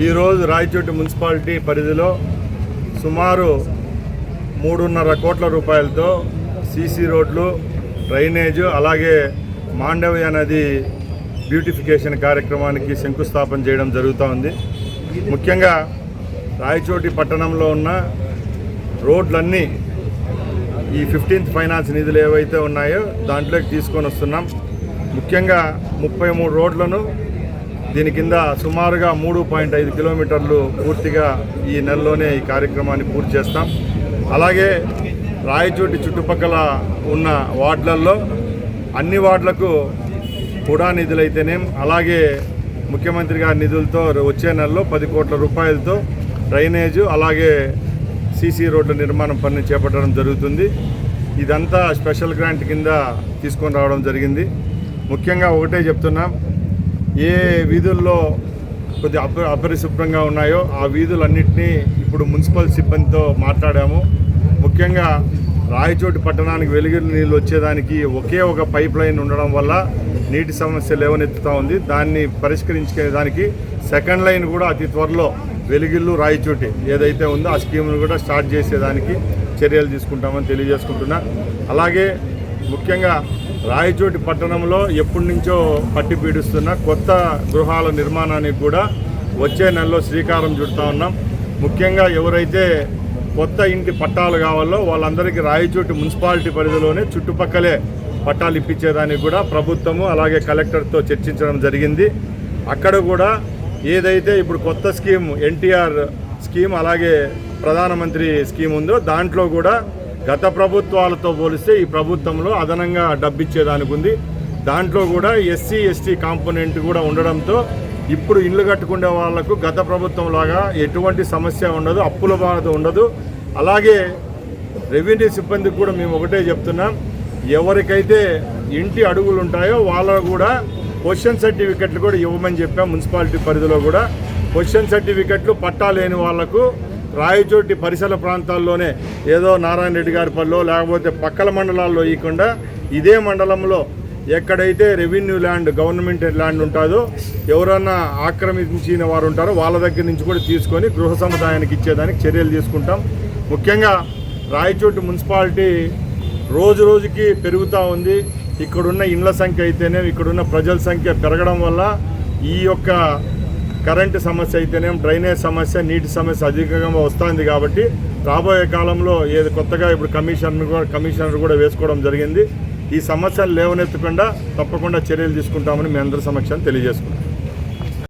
ఈరోజు రాయచోటి మున్సిపాలిటీ పరిధిలో సుమారు 3.5 కోట్ల రూపాయలతో సీసీ రోడ్లు, డ్రైనేజు, అలాగే మాండవ్య నది బ్యూటిఫికేషన్ కార్యక్రమానికి శంకుస్థాపన చేయడం జరుగుతూ ఉంది. ముఖ్యంగా రాయచోటి పట్టణంలో ఉన్న రోడ్లన్నీ ఈ 15th ఫైనాన్స్ నిధులు ఏవైతే ఉన్నాయో దాంట్లోకి తీసుకొని వస్తున్నాం. ముఖ్యంగా 33 రోడ్లను దీని కింద సుమారుగా 3.5 కిలోమీటర్లు పూర్తిగా ఈ నెలలోనే ఈ కార్యక్రమాన్ని పూర్తి చేస్తాం. అలాగే రాయచోటి చుట్టుపక్కల ఉన్న వార్డులలో అన్ని వార్డులకు కూడా నిధులైతేనేం, అలాగే ముఖ్యమంత్రి గారి నిధులతో వచ్చే నెలలో 10 కోట్ల రూపాయలతో డ్రైనేజు, అలాగే సీసీ రోడ్ల నిర్మాణం పనిని చేపట్టడం జరుగుతుంది. ఇదంతా స్పెషల్ గ్రాంట్ కింద తీసుకొని రావడం జరిగింది. ముఖ్యంగా ఒకటే చెప్తున్నాం, ఏ వీధుల్లో కొద్ది అపరిశుభ్రంగా ఉన్నాయో ఆ వీధులన్నింటినీ ఇప్పుడు మున్సిపల్ సిబ్బందితో మాట్లాడాము. ముఖ్యంగా రాయచోటి పట్టణానికి వెలుగు నీళ్ళు వచ్చేదానికి ఒకే ఒక పైప్ లైన్ ఉండడం వల్ల నీటి సమస్య లేవనెత్తుతూ ఉంది. దాన్ని పరిష్కరించుకునేదానికి సెకండ్ లైన్ కూడా అతి త్వరలో వెలుగిల్లు రాయచోటి ఏదైతే ఉందో ఆ స్కీమ్ను కూడా స్టార్ట్ చేసేదానికి చర్యలు తీసుకుంటామని తెలియజేసుకుంటున్నా. అలాగే ముఖ్యంగా రాయచోటి పట్టణంలో ఎప్పటి నుంచో పట్టి పీడిస్తున్న కొత్త గృహాల నిర్మాణానికి కూడా వచ్చే నెలలో శ్రీకారం చుడతా ఉన్నాం. ముఖ్యంగా ఎవరైతే కొత్త ఇంటి పట్టాలు కావాలో వాళ్ళందరికీ రాయచోటి మున్సిపాలిటీ పరిధిలోనే చుట్టుపక్కలే పట్టాలు ఇప్పించేదానికి కూడా ప్రభుత్వము అలాగే కలెక్టర్తో చర్చించడం జరిగింది. అక్కడ కూడా ఏదైతే ఇప్పుడు కొత్త స్కీమ్ ఎన్టీఆర్ స్కీమ్ అలాగే ప్రధానమంత్రి స్కీమ్ ఉందో దాంట్లో కూడా గత ప్రభుత్వాలతో పోలిస్తే ఈ ప్రభుత్వంలో అదనంగా డబ్బిచ్చేదానికి ఉంది. దాంట్లో కూడా ఎస్సీ ఎస్టీ కాంపోనెంట్ కూడా ఉండడంతో ఇప్పుడు ఇళ్ళు కట్టుకునే వాళ్లకు గత ప్రభుత్వం లాగా ఎటువంటి సమస్య ఉండదు, అప్పుల బాధ ఉండదు. అలాగే రెవెన్యూ సిబ్బందికి కూడా మేము ఒకటే చెప్తున్నాం, ఎవరికైతే ఇంటి అడుగులు ఉంటాయో వాళ్ళకు కూడా పొజిషన్ సర్టిఫికెట్లు కూడా ఇవ్వమని చెప్పాం. మున్సిపాలిటీ పరిధిలో కూడా పొజిషన్ సర్టిఫికెట్లు పట్టా లేని వాళ్లకు రాయచోటి పరిసర ప్రాంతాల్లోనే ఏదో నారాయణ రెడ్డి గారి పనిలో లేకపోతే పక్కల మండలాల్లో ఇవ్వకుండా ఇదే మండలంలో ఎక్కడైతే రెవెన్యూ ల్యాండ్ గవర్నమెంట్ ల్యాండ్ ఉంటుందో ఎవరన్నా ఆక్రమించిన వారు ఉంటారో వాళ్ళ దగ్గర నుంచి కూడా తీసుకొని గృహ సముదాయానికి ఇచ్చేదానికి చర్యలు తీసుకుంటాం. ముఖ్యంగా రాయచోటి మున్సిపాలిటీ రోజు రోజుకి పెరుగుతూ ఉంది. ఇక్కడున్న ఇండ్ల సంఖ్య అయితేనే, ఇక్కడున్న ప్రజల సంఖ్య పెరగడం వల్ల ఈ యొక్క కరెంటు సమస్య అయితేనేం, డ్రైనేజ్ సమస్య, నీటి సమస్య అధికంగా వస్తుంది. కాబట్టి రాబోయే కాలంలో ఏది కొత్తగా ఇప్పుడు కమిషనర్ కూడా వేసుకోవడం జరిగింది. ఈ సమస్యలు లేవనెత్తకుండా తప్పకుండా చర్యలు తీసుకుంటామని మీ అందరి సమక్షాన్ని తెలియజేసుకుంటాం.